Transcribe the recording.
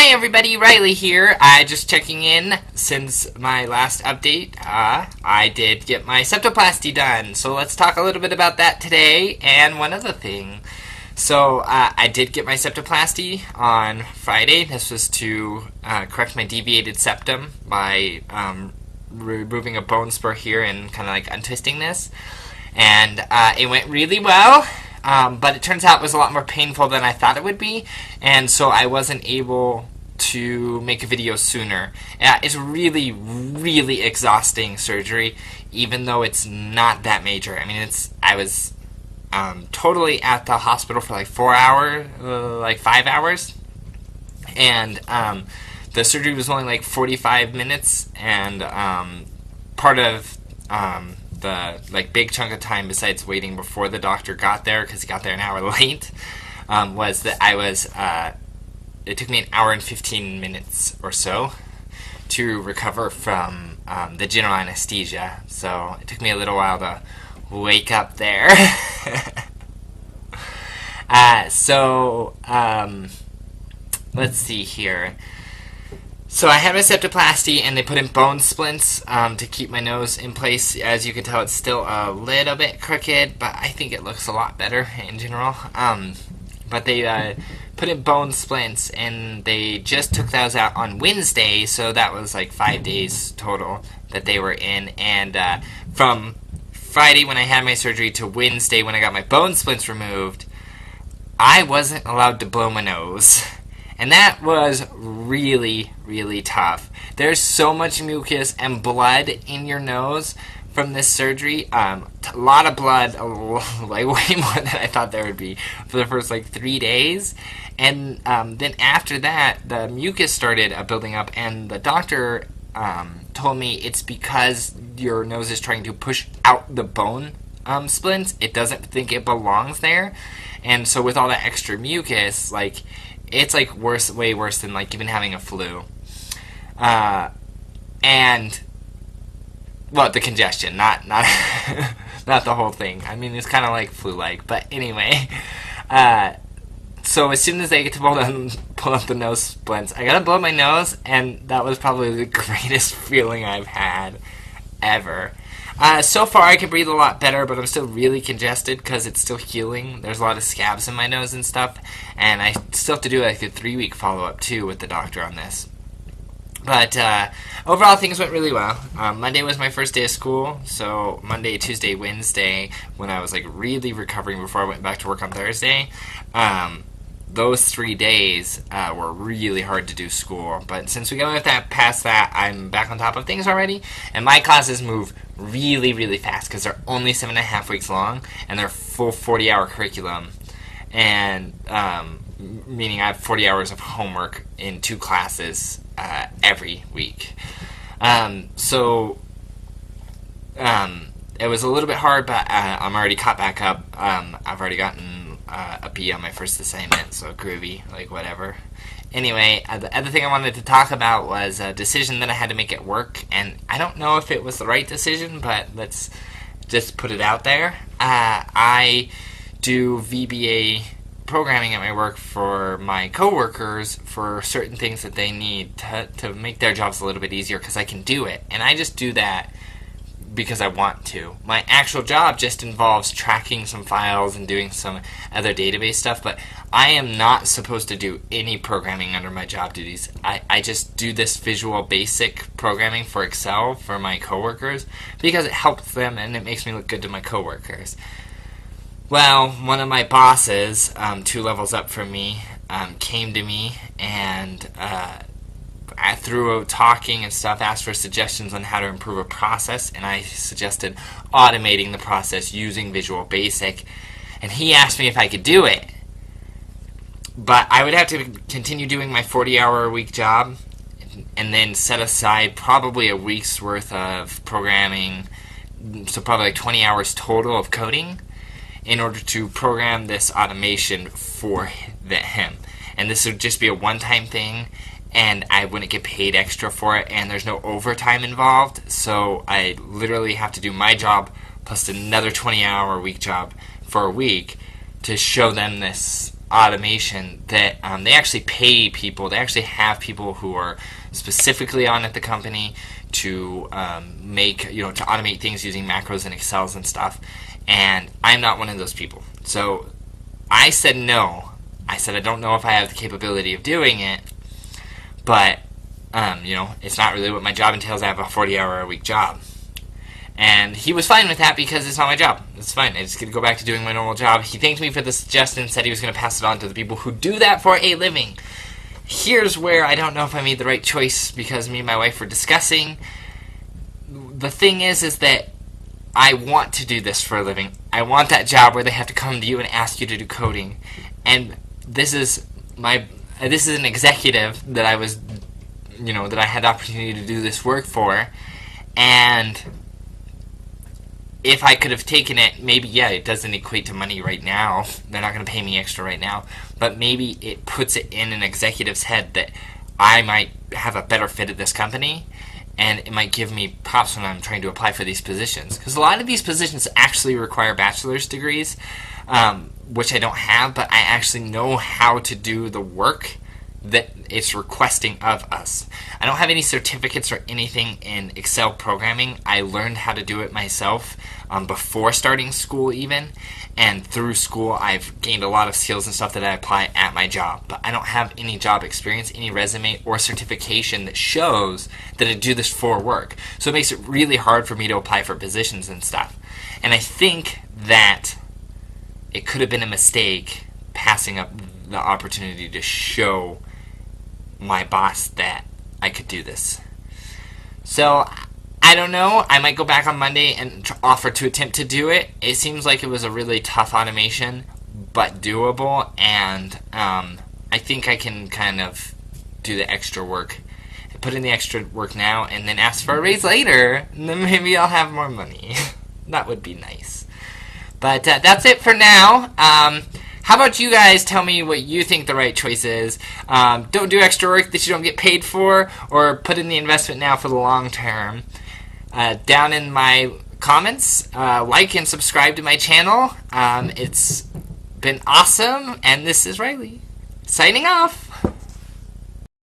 Hi everybody, Riley here. Just checking in since my last update. I did get my septoplasty done, so let's talk a little bit about that today. And one other thing. So I did get my septoplasty on Friday. This was to correct my deviated septum by removing a bone spur here and kind of like untwisting this. And it went really well. But it turns out it was a lot more painful than I thought it would be, and so I wasn't able to make a video sooner. It's really, really exhausting surgery, even though it's not that major. I mean, I was totally at the hospital for like 4 hours, like 5 hours, and the surgery was only like 45 minutes, and part of the big chunk of time besides waiting before the doctor got there, because he got there an hour late, was that it took me an hour and 15 minutes or so to recover from the general anesthesia. So it took me a little while to wake up there. Let's see here. So I had my septoplasty, and they put in bone splints to keep my nose in place. As you can tell, it's still a little bit crooked, but I think it looks a lot better in general. But they put in bone splints, and they just took those out on Wednesday, so that was like 5 days total that they were in. And from Friday when I had my surgery to Wednesday when I got my bone splints removed, I wasn't allowed to blow my nose. And that was really, really tough. There's so much mucus and blood in your nose from this surgery. A lot of blood, like way more than I thought there would be for the first like 3 days. And then after that, the mucus started building up, and the doctor told me it's because your nose is trying to push out the bone splints. It doesn't think it belongs there. And so with all that extra mucus, like, it's like way worse than like even having a flu. And well, the congestion, not not the whole thing. I mean, it's kind of like flu-like, but anyway. So as soon as I get to pull up the nose splints, I gotta blow my nose, and that was probably the greatest feeling I've had ever. So far I can breathe a lot better, but I'm still really congested because it's still healing. There's a lot of scabs in my nose and stuff, and I still have to do like a 3-week follow-up too with the doctor on this. But overall things went really well. Monday was my first day of school, so Monday, Tuesday, Wednesday, when I was like really recovering before I went back to work on Thursday, those 3 days were really hard to do school. But since we got past that, I'm back on top of things already, and my classes move really, really fast because they're only 7.5 weeks long, and they're full 40-hour curriculum, and meaning I have 40 hours of homework in 2 classes every week. So it was a little bit hard, but I'm already caught back up. I've already gotten a B on my first assignment, so groovy, like whatever. Anyway, the other thing I wanted to talk about was a decision that I had to make at work, and I don't know if it was the right decision, but let's just put it out there. I do VBA programming at my work for my coworkers for certain things that they need to make their jobs a little bit easier, because I can do it, and I just do that because I want to. My actual job just involves tracking some files and doing some other database stuff, but I am not supposed to do any programming under my job duties. I just do this Visual Basic programming for Excel for my coworkers because it helps them and it makes me look good to my coworkers. Well, one of my bosses, 2 levels up from me, came to me and through talking and stuff, asked for suggestions on how to improve a process, and I suggested automating the process using Visual Basic, and he asked me if I could do it. But I would have to continue doing my 40-hour-a-week job and then set aside probably a week's worth of programming, so probably like 20 hours total of coding, in order to program this automation for him. And this would just be a one-time thing, and I wouldn't get paid extra for it, and there's no overtime involved, so I literally have to do my job plus another 20-hour-a-week job for a week to show them this automation that they actually pay people. They actually have people who are specifically on at the company to to automate things using macros and Excels and stuff. And I'm not one of those people. So I said no. I said I don't know if I have the capability of doing it, but it's not really what my job entails. I have a 40-hour-a-week job. And he was fine with that because it's not my job. It's fine. I just get to go back to doing my normal job. He thanked me for the suggestion and said he was going to pass it on to the people who do that for a living. Here's where I don't know if I made the right choice, because me and my wife were discussing. The thing is that I want to do this for a living. I want that job where they have to come to you and ask you to do coding. And this is an executive that I was, that I had the opportunity to do this work for. And if I could have taken it, maybe, it doesn't equate to money right now. They're not going to pay me extra right now. But maybe it puts it in an executive's head that I might have a better fit at this company, and it might give me props when I'm trying to apply for these positions. Because a lot of these positions actually require bachelor's degrees, which I don't have, but I actually know how to do the work that it's requesting of us. I don't have any certificates or anything in Excel programming. I learned how to do it myself before starting school even, and through school I've gained a lot of skills and stuff that I apply at my job. But I don't have any job experience, any resume or certification that shows that I do this for work. So it makes it really hard for me to apply for positions and stuff. And I think that it could have been a mistake passing up the opportunity to show my boss that I could do this. So I don't know. I might go back on Monday and offer to attempt to do it. It seems like it was a really tough automation, but doable, and I think I can kind of do the extra work. Put in the extra work now and then ask for a raise later, and then maybe I'll have more money. That would be nice. But that's it for now. How about you guys tell me what you think the right choice is? Don't do extra work that you don't get paid for, or put in the investment now for the long term. Down in my comments, like and subscribe to my channel. It's been awesome, and this is Riley, signing off.